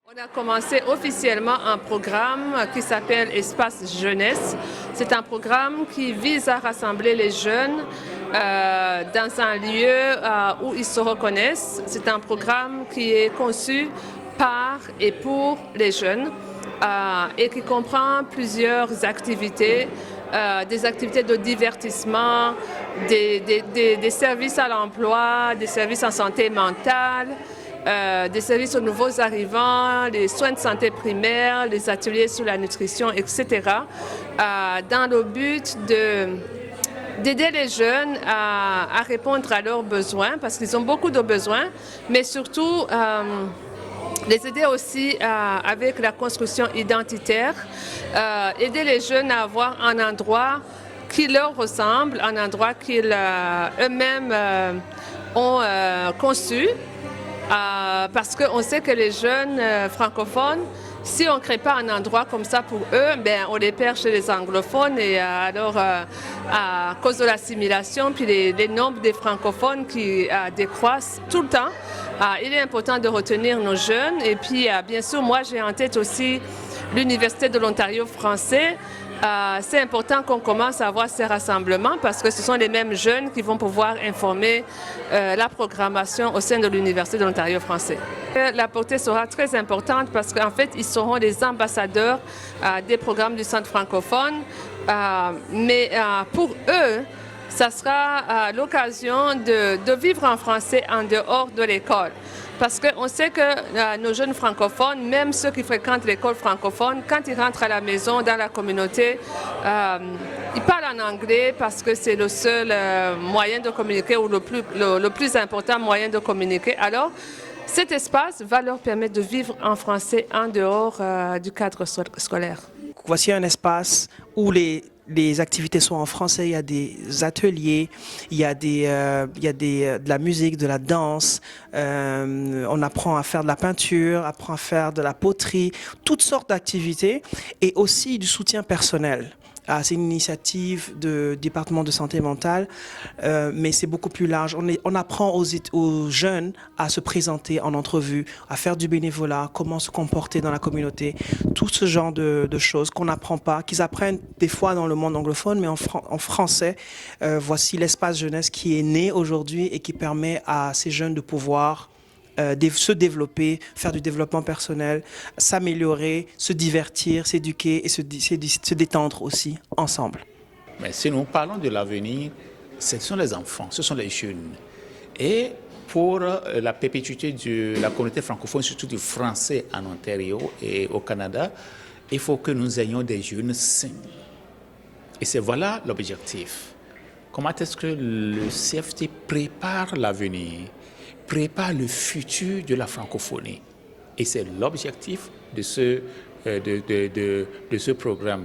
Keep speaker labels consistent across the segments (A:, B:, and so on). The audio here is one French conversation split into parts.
A: On a commencé officiellement un programme qui s'appelle Espace Jeunesse. C'est un programme qui vise à rassembler les jeunes dans un lieu où ils se reconnaissent. C'est un programme qui est conçu par et pour les jeunes et qui comprend plusieurs activités. Des activités de divertissement, des services à l'emploi, des services en santé mentale, des services aux nouveaux arrivants, les soins de santé primaire, les ateliers sur la nutrition, etc. Dans le but d'aider les jeunes à répondre à leurs besoins, parce qu'ils ont beaucoup de besoins, mais surtout les aider aussi avec la construction identitaire, aider les jeunes à avoir un endroit qui leur ressemble, un endroit qu'ils eux-mêmes ont conçu, parce qu'on sait que les jeunes francophones, si on ne crée pas un endroit comme ça pour eux, ben, on les perd chez les anglophones et alors à cause de l'assimilation, puis les nombres des francophones qui décroissent tout le temps, il est important de retenir nos jeunes. Et puis bien sûr, moi j'ai en tête aussi l'Université de l'Ontario français. C'est important qu'on commence à avoir ces rassemblements parce que ce sont les mêmes jeunes qui vont pouvoir informer la programmation au sein de l'Université de l'Ontario français. La portée sera très importante parce qu'en fait, ils seront les ambassadeurs des programmes du Centre francophone. Mais pour eux, ça sera l'occasion de vivre en français en dehors de l'école. Parce qu'on sait que nos jeunes francophones, même ceux qui fréquentent l'école francophone, quand ils rentrent à la maison, dans la communauté, ils parlent en anglais parce que c'est le seul moyen de communiquer ou le plus important moyen de communiquer. Alors, cet espace va leur permettre de vivre en français en dehors du cadre scolaire.
B: Voici un espace où les activités sont en français, il y a des ateliers, il y a de la musique, de la danse, on apprend à faire de la peinture, apprend à faire de la poterie, toutes sortes d'activités et aussi du soutien personnel. C'est une initiative du département de santé mentale, mais c'est beaucoup plus large. On apprend aux jeunes à se présenter en entrevue, à faire du bénévolat, comment se comporter dans la communauté, tout ce genre de choses qu'on n'apprend pas, qu'ils apprennent des fois dans le monde anglophone, mais en français. Voici l'espace jeunesse qui est né aujourd'hui et qui permet à ces jeunes de pouvoir se développer, faire du développement personnel, s'améliorer, se divertir, s'éduquer et se détendre aussi ensemble.
C: Mais si nous parlons de l'avenir, ce sont les enfants, ce sont les jeunes. Et pour la perpétuité de la communauté francophone, surtout du français en Ontario et au Canada, il faut que nous ayons des jeunes sains. Et c'est voilà l'objectif. Comment est-ce que le CFT prépare l'avenir, prépare le futur de la francophonie? Et c'est l'objectif de ce programme.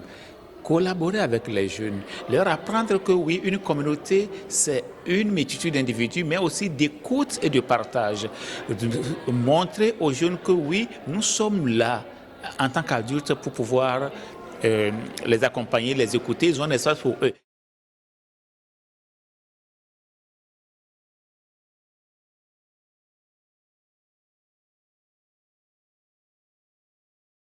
C: Collaborer avec les jeunes, leur apprendre que oui, une communauté, c'est une multitude d'individus, mais aussi d'écoute et de partage. Montrer aux jeunes que oui, nous sommes là en tant qu'adultes pour pouvoir les accompagner, les écouter, ils ont un espace pour eux.